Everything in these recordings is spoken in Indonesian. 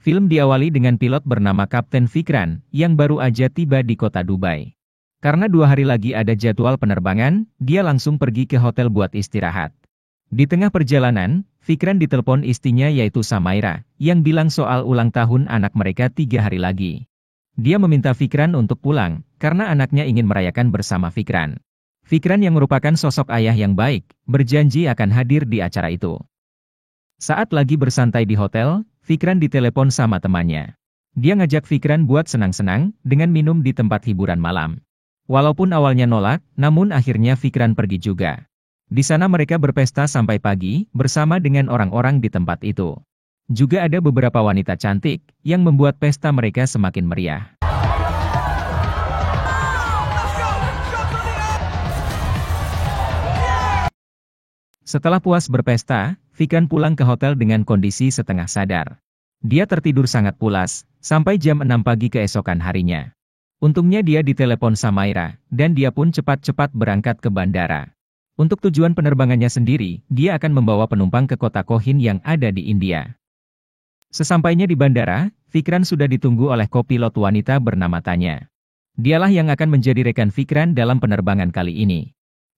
Film diawali dengan pilot bernama Kapten Fikran, yang baru aja tiba di kota Dubai. Karena 2 hari lagi ada jadwal penerbangan, dia langsung pergi ke hotel buat istirahat. Di tengah perjalanan, Fikran ditelepon istrinya yaitu Samaira, yang bilang soal ulang tahun anak mereka 3 hari lagi. Dia meminta Fikran untuk pulang, karena anaknya ingin merayakan bersama Fikran. Fikran yang merupakan sosok ayah yang baik, berjanji akan hadir di acara itu. Saat lagi bersantai di hotel, Fikran ditelepon sama temannya. Dia ngajak Fikran buat senang-senang, dengan minum di tempat hiburan malam. Walaupun awalnya nolak, namun akhirnya Fikran pergi juga. Di sana mereka berpesta sampai pagi, bersama dengan orang-orang di tempat itu. Juga ada beberapa wanita cantik, yang membuat pesta mereka semakin meriah. Setelah puas berpesta, Fikran pulang ke hotel dengan kondisi setengah sadar. Dia tertidur sangat pulas, sampai jam 6 pagi keesokan harinya. Untungnya dia ditelepon Samaira, dan dia pun cepat-cepat berangkat ke bandara. Untuk tujuan penerbangannya sendiri, dia akan membawa penumpang ke kota Kohin yang ada di India. Sesampainya di bandara, Fikran sudah ditunggu oleh kopilot wanita bernama Tanya. Dialah yang akan menjadi rekan Fikran dalam penerbangan kali ini.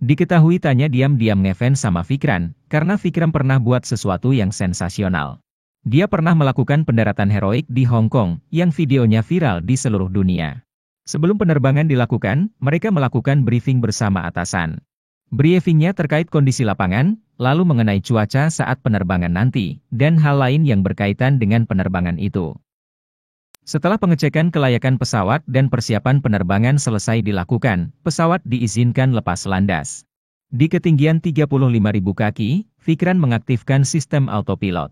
Diketahui Tanya diam-diam ngefans sama Fikran, karena Fikran pernah buat sesuatu yang sensasional. Dia pernah melakukan pendaratan heroik di Hong Kong, yang videonya viral di seluruh dunia. Sebelum penerbangan dilakukan, mereka melakukan briefing bersama atasan. Briefingnya terkait kondisi lapangan, lalu mengenai cuaca saat penerbangan nanti, dan hal lain yang berkaitan dengan penerbangan itu. Setelah pengecekan kelayakan pesawat dan persiapan penerbangan selesai dilakukan, pesawat diizinkan lepas landas. Di ketinggian 35.000 kaki, Fikran mengaktifkan sistem autopilot.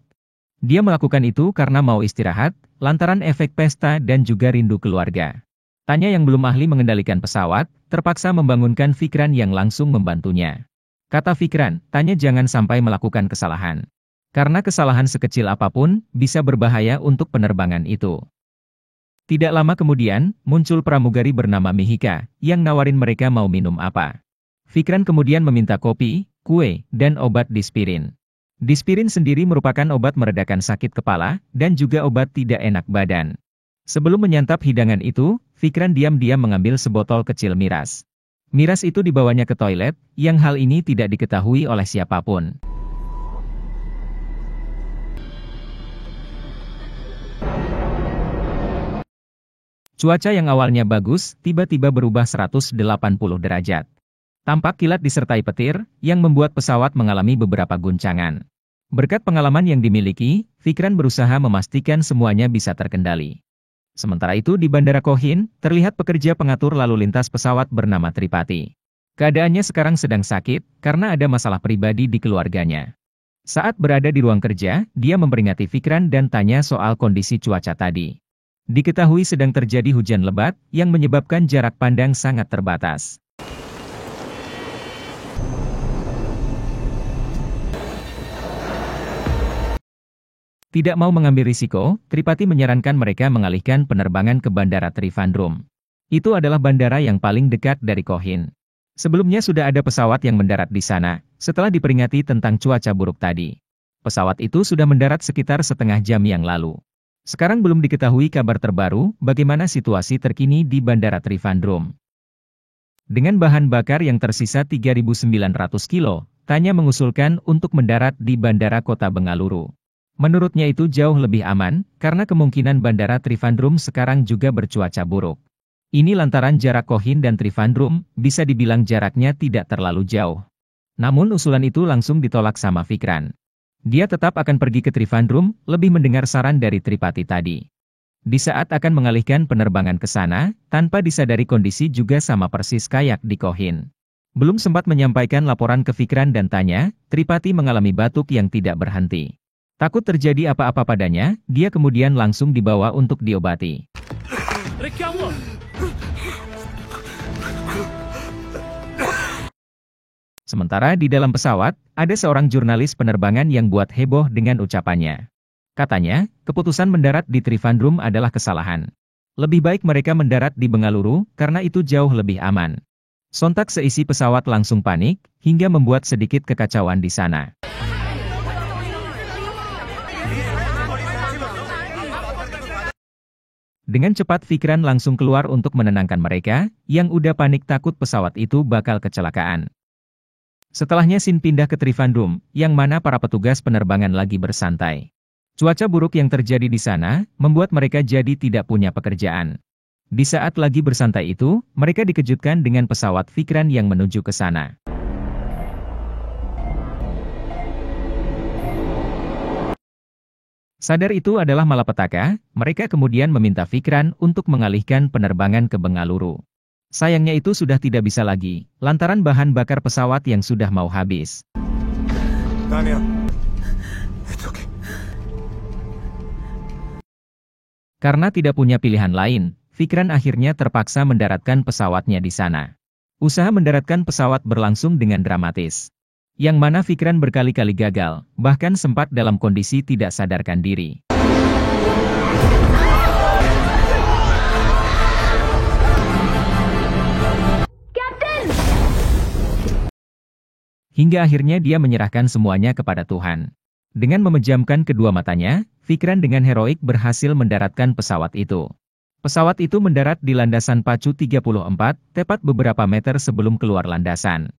Dia melakukan itu karena mau istirahat, lantaran efek pesta dan juga rindu keluarga. Tanya yang belum ahli mengendalikan pesawat, terpaksa membangunkan Fikran yang langsung membantunya. Kata Fikran, Tanya jangan sampai melakukan kesalahan. Karena kesalahan sekecil apapun, bisa berbahaya untuk penerbangan itu. Tidak lama kemudian, muncul pramugari bernama Mihika, yang nawarin mereka mau minum apa. Fikran kemudian meminta kopi, kue, dan obat dispirin. Dispirin sendiri merupakan obat meredakan sakit kepala, dan juga obat tidak enak badan. Sebelum menyantap hidangan itu, Fikran diam-diam mengambil sebotol kecil miras. Miras itu dibawanya ke toilet, yang hal ini tidak diketahui oleh siapapun. Cuaca yang awalnya bagus, tiba-tiba berubah 180 derajat. Tampak kilat disertai petir, yang membuat pesawat mengalami beberapa guncangan. Berkat pengalaman yang dimiliki, Fikran berusaha memastikan semuanya bisa terkendali. Sementara itu di Bandara Kohin, terlihat pekerja pengatur lalu lintas pesawat bernama Tripati. Keadaannya sekarang sedang sakit, karena ada masalah pribadi di keluarganya. Saat berada di ruang kerja, dia memperingati Fikran dan tanya soal kondisi cuaca tadi. Diketahui sedang terjadi hujan lebat, yang menyebabkan jarak pandang sangat terbatas. Tidak mau mengambil risiko, Tripati menyarankan mereka mengalihkan penerbangan ke Bandara Trivandrum. Itu adalah bandara yang paling dekat dari Kohin. Sebelumnya sudah ada pesawat yang mendarat di sana, setelah diperingati tentang cuaca buruk tadi. Pesawat itu sudah mendarat sekitar setengah jam yang lalu. Sekarang belum diketahui kabar terbaru, bagaimana situasi terkini di Bandara Trivandrum. Dengan bahan bakar yang tersisa 3.900 kilo, Tanya mengusulkan untuk mendarat di Bandara Kota Bengaluru. Menurutnya itu jauh lebih aman, karena kemungkinan Bandara Trivandrum sekarang juga bercuaca buruk. Ini lantaran jarak Kohin dan Trivandrum, bisa dibilang jaraknya tidak terlalu jauh. Namun usulan itu langsung ditolak sama Fikran. Dia tetap akan pergi ke Trivandrum, lebih mendengar saran dari Tripati tadi. Di saat akan mengalihkan penerbangan ke sana, tanpa disadari kondisi juga sama persis kayak di Kohin. Belum sempat menyampaikan laporan ke Fikran dan Tanya, Tripati mengalami batuk yang tidak berhenti. Takut terjadi apa-apa padanya, dia kemudian langsung dibawa untuk diobati. Sementara di dalam pesawat, ada seorang jurnalis penerbangan yang buat heboh dengan ucapannya. Katanya, keputusan mendarat di Trivandrum adalah kesalahan. Lebih baik mereka mendarat di Bengaluru, karena itu jauh lebih aman. Sontak seisi pesawat langsung panik, hingga membuat sedikit kekacauan di sana. Dengan cepat Fikran langsung keluar untuk menenangkan mereka, yang udah panik takut pesawat itu bakal kecelakaan. Setelahnya Sin pindah ke Trivandrum, yang mana para petugas penerbangan lagi bersantai. Cuaca buruk yang terjadi di sana, membuat mereka jadi tidak punya pekerjaan. Di saat lagi bersantai itu, mereka dikejutkan dengan pesawat Fikran yang menuju ke sana. Sadar itu adalah malapetaka, mereka kemudian meminta Fikran untuk mengalihkan penerbangan ke Bengaluru. Sayangnya itu sudah tidak bisa lagi, lantaran bahan bakar pesawat yang sudah mau habis. Daniel, it's okay. Karena tidak punya pilihan lain, Fikran akhirnya terpaksa mendaratkan pesawatnya di sana. Usaha mendaratkan pesawat berlangsung dengan dramatis. Yang mana Fikran berkali-kali gagal, bahkan sempat dalam kondisi tidak sadarkan diri. Captain! Hingga akhirnya dia menyerahkan semuanya kepada Tuhan. Dengan memejamkan kedua matanya, Fikran dengan heroik berhasil mendaratkan pesawat itu. Pesawat itu mendarat di landasan Pacu 34, tepat beberapa meter sebelum keluar landasan.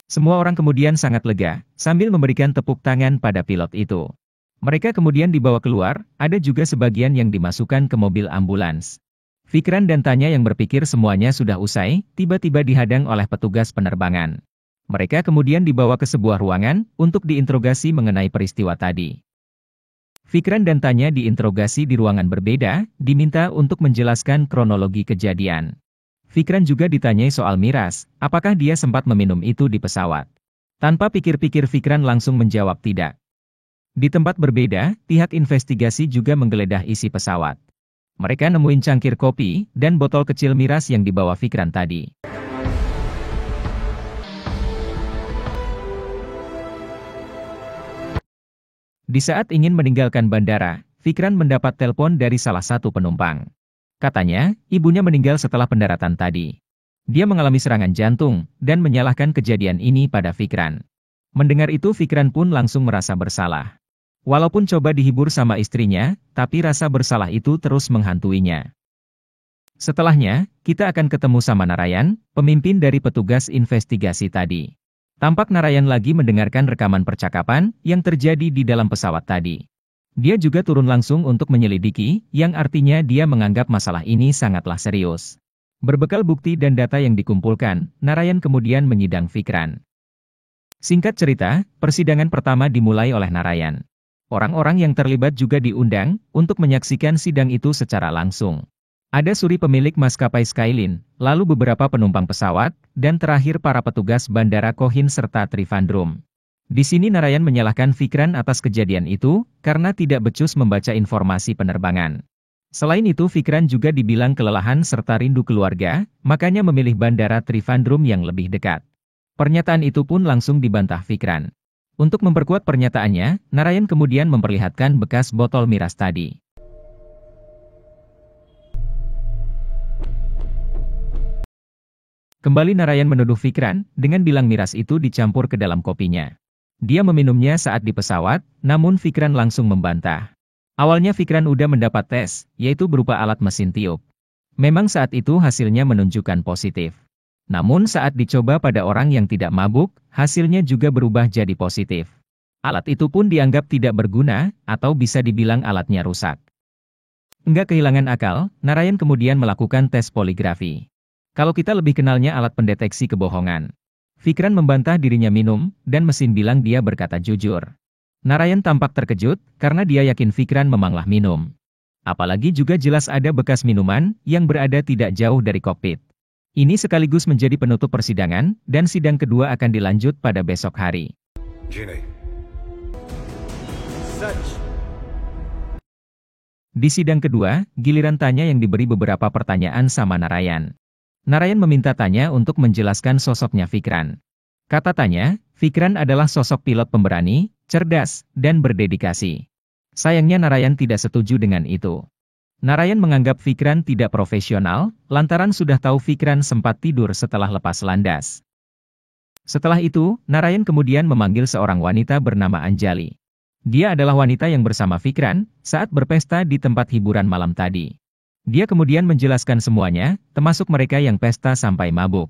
Semua orang kemudian sangat lega, sambil memberikan tepuk tangan pada pilot itu. Mereka kemudian dibawa keluar, ada juga sebagian yang dimasukkan ke mobil ambulans. Fikran dan Tanya yang berpikir semuanya sudah usai, tiba-tiba dihadang oleh petugas penerbangan. Mereka kemudian dibawa ke sebuah ruangan, untuk diinterogasi mengenai peristiwa tadi. Fikran dan Tanya diinterogasi di ruangan berbeda, diminta untuk menjelaskan kronologi kejadian. Fikran juga ditanyai soal miras, apakah dia sempat meminum itu di pesawat. Tanpa pikir-pikir Fikran langsung menjawab tidak. Di tempat berbeda, pihak investigasi juga menggeledah isi pesawat. Mereka nemuin cangkir kopi, dan botol kecil miras yang dibawa Fikran tadi. Di saat ingin meninggalkan bandara, Fikran mendapat telepon dari salah satu penumpang. Katanya, ibunya meninggal setelah pendaratan tadi. Dia mengalami serangan jantung, dan menyalahkan kejadian ini pada Fikran. Mendengar itu Fikran pun langsung merasa bersalah. Walaupun coba dihibur sama istrinya, tapi rasa bersalah itu terus menghantuinya. Setelahnya, kita akan ketemu sama Narayan, pemimpin dari petugas investigasi tadi. Tampak Narayan lagi mendengarkan rekaman percakapan yang terjadi di dalam pesawat tadi. Dia juga turun langsung untuk menyelidiki, yang artinya dia menganggap masalah ini sangatlah serius. Berbekal bukti dan data yang dikumpulkan, Narayan kemudian menyidang Fikran. Singkat cerita, persidangan pertama dimulai oleh Narayan. Orang-orang yang terlibat juga diundang, untuk menyaksikan sidang itu secara langsung. Ada Suri pemilik maskapai Skylin, lalu beberapa penumpang pesawat, dan terakhir para petugas bandara Kohin serta Trivandrum. Di sini Narayan menyalahkan Fikran atas kejadian itu, karena tidak becus membaca informasi penerbangan. Selain itu Fikran juga dibilang kelelahan serta rindu keluarga, makanya memilih bandara Trivandrum yang lebih dekat. Pernyataan itu pun langsung dibantah Fikran. Untuk memperkuat pernyataannya, Narayan kemudian memperlihatkan bekas botol miras tadi. Kembali Narayan menuduh Fikran, dengan bilang miras itu dicampur ke dalam kopinya. Dia meminumnya saat di pesawat, namun Fikran langsung membantah. Awalnya Fikran udah mendapat tes, yaitu berupa alat mesin tiup. Memang saat itu hasilnya menunjukkan positif. Namun saat dicoba pada orang yang tidak mabuk, hasilnya juga berubah jadi positif. Alat itu pun dianggap tidak berguna, atau bisa dibilang alatnya rusak. Enggak kehilangan akal, Narayan kemudian melakukan tes poligrafi. Kalau kita lebih kenalnya alat pendeteksi kebohongan. Fikran membantah dirinya minum, dan mesin bilang dia berkata jujur. Narayan tampak terkejut, karena dia yakin Fikran memanglah minum. Apalagi juga jelas ada bekas minuman, yang berada tidak jauh dari kokpit. Ini sekaligus menjadi penutup persidangan, dan sidang kedua akan dilanjut pada besok hari. Ginny. Di sidang kedua, giliran Tanya yang diberi beberapa pertanyaan sama Narayan. Narayan meminta Tanya untuk menjelaskan sosoknya Fikran. Kata Tanya, Fikran adalah sosok pilot pemberani, cerdas, dan berdedikasi. Sayangnya Narayan tidak setuju dengan itu. Narayan menganggap Fikran tidak profesional, lantaran sudah tahu Fikran sempat tidur setelah lepas landas. Setelah itu, Narayan kemudian memanggil seorang wanita bernama Anjali. Dia adalah wanita yang bersama Vikran saat berpesta di tempat hiburan malam tadi. Dia kemudian menjelaskan semuanya, termasuk mereka yang pesta sampai mabuk.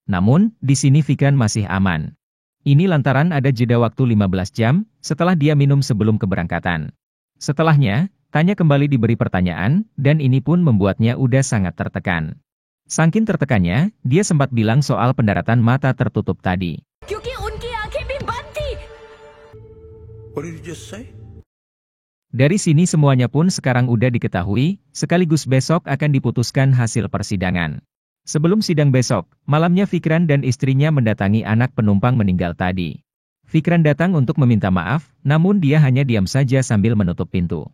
Namun, di sini Vikran masih aman. Ini lantaran ada jeda waktu 15 jam setelah dia minum sebelum keberangkatan. Setelahnya, Tanya kembali diberi pertanyaan, dan ini pun membuatnya udah sangat tertekan. Saking tertekannya, dia sempat bilang soal pendaratan mata tertutup tadi. What did you just say? Dari sini semuanya pun sekarang udah diketahui, sekaligus besok akan diputuskan hasil persidangan. Sebelum sidang besok, malamnya Vikran dan istrinya mendatangi anak penumpang meninggal tadi. Vikran datang untuk meminta maaf, namun dia hanya diam saja sambil menutup pintu.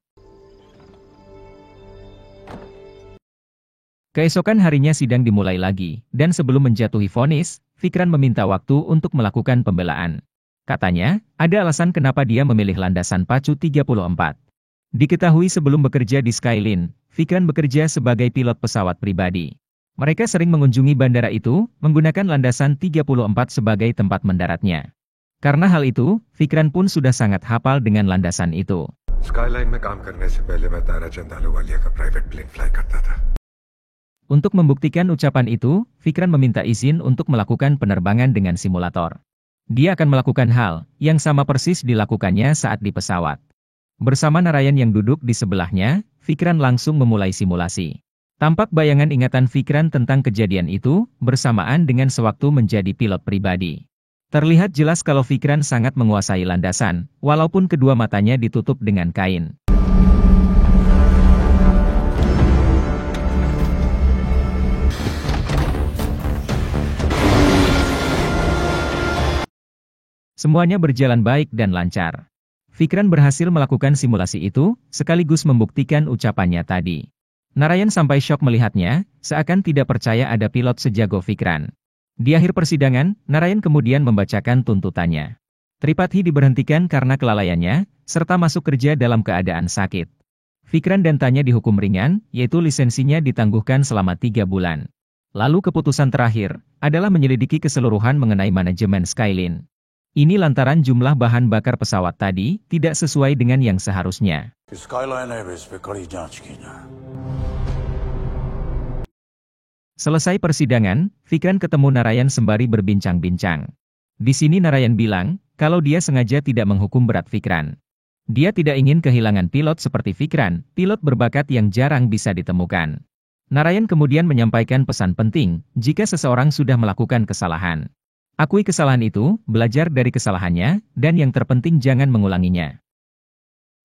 Keesokan harinya sidang dimulai lagi, dan sebelum menjatuhi vonis, Vikran meminta waktu untuk melakukan pembelaan. Katanya, ada alasan kenapa dia memilih landasan pacu 34. Diketahui sebelum bekerja di Skylin, Vikran bekerja sebagai pilot pesawat pribadi. Mereka sering mengunjungi bandara itu, menggunakan landasan 34 sebagai tempat mendaratnya. Karena hal itu, Vikran pun sudah sangat hafal dengan landasan itu. Skyline में काम करने से पहले मैं ताराचंद आलूवालिया का private plane fly करता था. Untuk membuktikan ucapan itu, Vikran meminta izin untuk melakukan penerbangan dengan simulator. Dia akan melakukan hal yang sama persis dilakukannya saat di pesawat. Bersama Narayan yang duduk di sebelahnya, Vikran langsung memulai simulasi. Tampak bayangan ingatan Vikran tentang kejadian itu, bersamaan dengan sewaktu menjadi pilot pribadi. Terlihat jelas kalau Vikran sangat menguasai landasan, walaupun kedua matanya ditutup dengan kain. Semuanya berjalan baik dan lancar. Vikran berhasil melakukan simulasi itu, sekaligus membuktikan ucapannya tadi. Narayan sampai syok melihatnya, seakan tidak percaya ada pilot sejago Vikran. Di akhir persidangan, Narayan kemudian membacakan tuntutannya. Tripathi diberhentikan karena kelalaiannya, serta masuk kerja dalam keadaan sakit. Vikran dan Tanya dihukum ringan, yaitu lisensinya ditangguhkan selama 3 bulan. Lalu keputusan terakhir, adalah menyelidiki keseluruhan mengenai manajemen Skylin. Ini lantaran jumlah bahan bakar pesawat tadi tidak sesuai dengan yang seharusnya. Selesai persidangan, Vikran ketemu Narayan sembari berbincang-bincang. Di sini Narayan bilang, kalau dia sengaja tidak menghukum berat Vikran. Dia tidak ingin kehilangan pilot seperti Vikran, pilot berbakat yang jarang bisa ditemukan. Narayan kemudian menyampaikan pesan penting, jika seseorang sudah melakukan kesalahan. Akui kesalahan itu, belajar dari kesalahannya, dan yang terpenting jangan mengulanginya.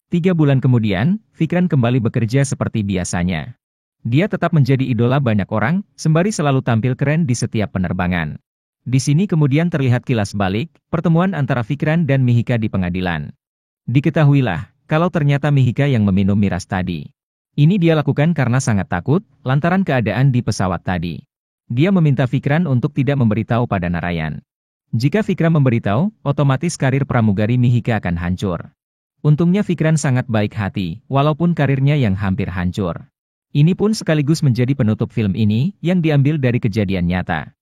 3 bulan kemudian, Vikran kembali bekerja seperti biasanya. Dia tetap menjadi idola banyak orang, sembari selalu tampil keren di setiap penerbangan. Di sini kemudian terlihat kilas balik, pertemuan antara Vikran dan Mihika di pengadilan. Diketahuilah, kalau ternyata Mihika yang meminum miras tadi. Ini dia lakukan karena sangat takut, lantaran keadaan di pesawat tadi. Dia meminta Vikran untuk tidak memberitahu pada Narayan. Jika Vikran memberitahu, otomatis karir pramugari Mihika akan hancur. Untungnya Vikran sangat baik hati, walaupun karirnya yang hampir hancur. Ini pun sekaligus menjadi penutup film ini, yang diambil dari kejadian nyata.